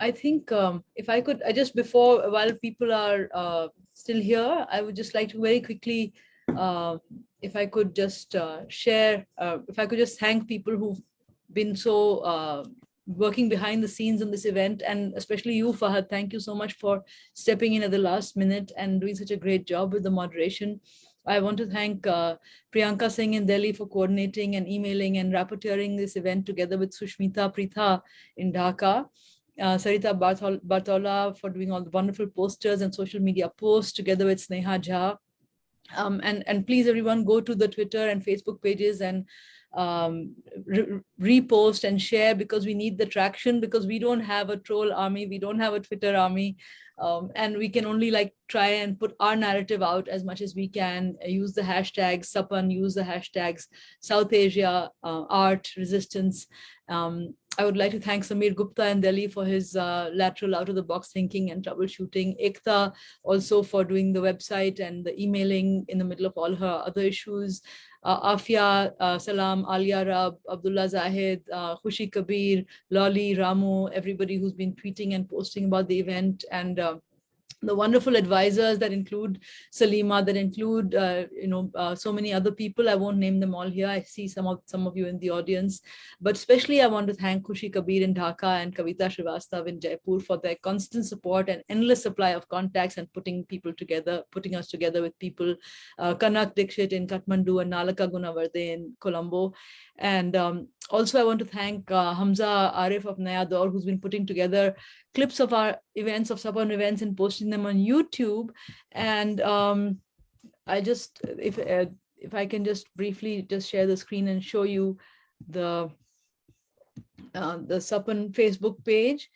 I think if I could, while people are still here, I would just like to very quickly, if I could just share, if I could just thank people who've been so working behind the scenes in this event, and especially you, Fahad. Thank you so much for stepping in at the last minute and doing such a great job with the moderation. I want to thank Priyanka Singh in Delhi for coordinating and emailing and rapporteuring this event together with Sushmita Pritha in Dhaka. Sarita Bartola for doing all the wonderful posters and social media posts together with Sneha Jha. And please, everyone, go to the Twitter and Facebook pages and repost and share, because we need the traction, because we don't have a troll army, we don't have a Twitter army, and we can only try and put our narrative out as much as we can. Use the hashtags Sapan, use the hashtags South Asia art resistance. I would like to thank Samir Gupta in Delhi for his lateral out-of-the-box thinking and troubleshooting. Ekta also for doing the website and the emailing in the middle of all her other issues. Afia, Salam, Alia Rab, Abdullah Zahid, Khushi Kabir, Loli, Ramu, everybody who's been tweeting and posting about the event, and the wonderful advisors that include Salima, that include so many other people. I won't name them all here. I see some of you in the audience, but especially I want to thank Khushi Kabir in Dhaka and Kavita Srivastav in Jaipur for their constant support and endless supply of contacts and putting us together with people. Kanak Dikshit in Kathmandu and Nalaka Gunavarde in Colombo. And also I want to thank Hamza Arif of Naya Daur, who's been putting together clips of our events, of Sapan events, and posting them on YouTube. And I just, if I can just briefly just share the screen and show you the Sapan Facebook page,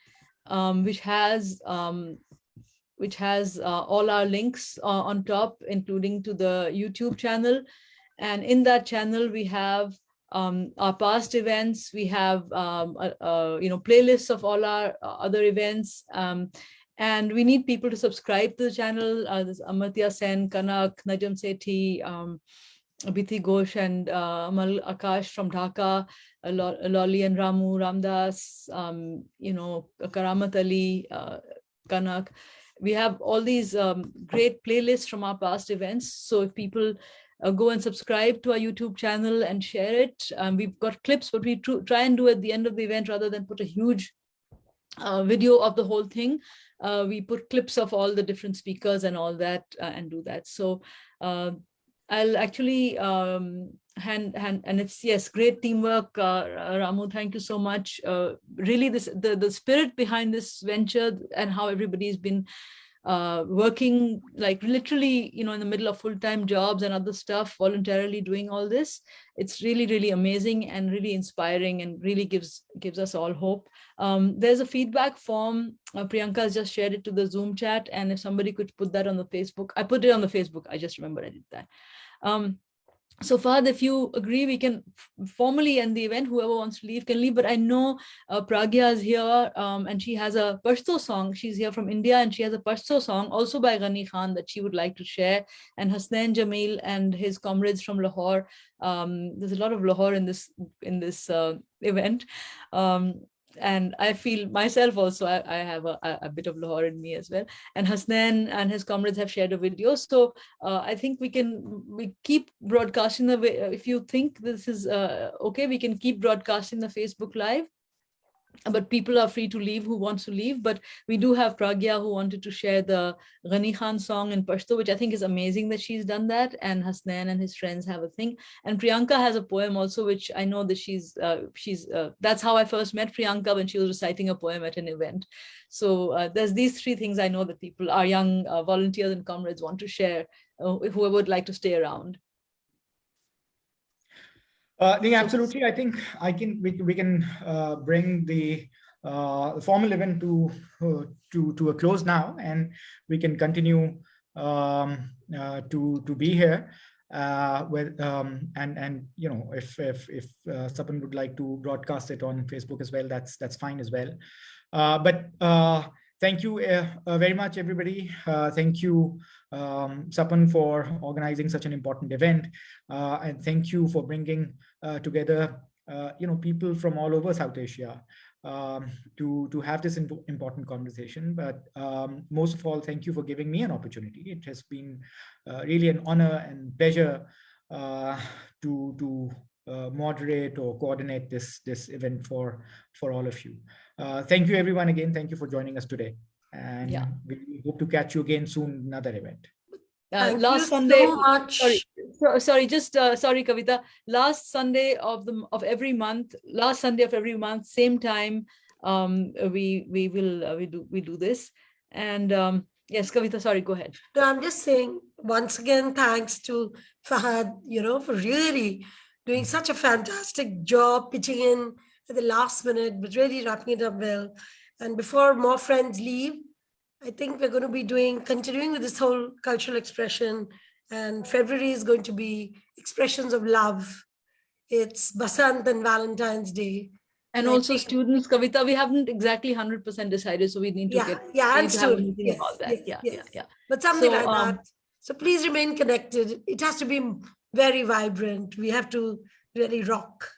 which has all our links on top, including to the YouTube channel. And in that channel, we have our past events. We have playlists of all our other events, and we need people to subscribe to the channel. There's Amartya Sen, Kanak, Najam Sethi, Abhiti Ghosh, and Amal Akash from Dhaka, Loli and Ramu, Ramdas, Karamat Ali, Kanak. We have all these great playlists from our past events. So if people go and subscribe to our YouTube channel and share it. We've got clips, but we try and do at the end of the event, rather than put a huge video of the whole thing. We put clips of all the different speakers and all that and do that. So I'll actually and it's, yes, great teamwork. Ramu, thank you so much. Really, the spirit behind this venture and how everybody's been working literally, in the middle of full-time jobs and other stuff, voluntarily doing all this. It's really, really amazing and really inspiring, and really gives us all hope. There's a feedback form. Priyanka has just shared it to the Zoom chat, and if somebody could put that on the Facebook. I put it on the Facebook. I just remembered I did that. So Fahad, if you agree, we can formally end the event. Whoever wants to leave can leave. But I know Pragya is here, and she has a Pashto song. She's here from India, and she has a Pashto song also by Ghani Khan that she would like to share. And Hasnain Jamil and his comrades from Lahore. There's a lot of Lahore in this event. And I feel myself also, I have a bit of Lahore in me as well. And Hasnain and his comrades have shared a video. So I think we keep broadcasting the way. If you think this is okay, we can keep broadcasting the Facebook Live. But people are free to leave who wants to leave. But we do have Pragya who wanted to share the Ghani Khan song in Pashto, which I think is amazing that she's done that. And Hasnain and his friends have a thing. And Priyanka has a poem also, which I know that she's that's how I first met Priyanka, when she was reciting a poem at an event. So there's these three things I know that people, our young volunteers and comrades, want to share, whoever would like to stay around. Absolutely. I think we can bring the formal event to a close now, and we can continue to be here. If Sapan would like to broadcast it on Facebook as well, that's fine as well. But thank you very much, everybody. Thank you, Sapan, for organizing such an important event, and thank you for bringing together people from all over South Asia. to have this important conversation. But most of all, thank you for giving me an opportunity. It has been really an honor and pleasure to moderate or coordinate this event for all of you. Thank you, everyone. Again, thank you for joining us today, and we hope to catch you again soon in another event. Last Sunday, so much. Sorry, Kavita. Last Sunday of every month, same time, we do this. And yes, Kavita, sorry, go ahead. No, I'm just saying once again, thanks to Fahad, for really doing such a fantastic job, pitching in at the last minute, but really wrapping it up well. And before more friends leave, I think we're going to be continuing with this whole cultural expression. And February is going to be expressions of love. It's Basant and Valentine's Day. And also students, Kavita, we haven't exactly 100% decided, so we need to and have a students. meeting about that. Yeah. But something like that. So please remain connected. It has to be very vibrant. We have to really rock.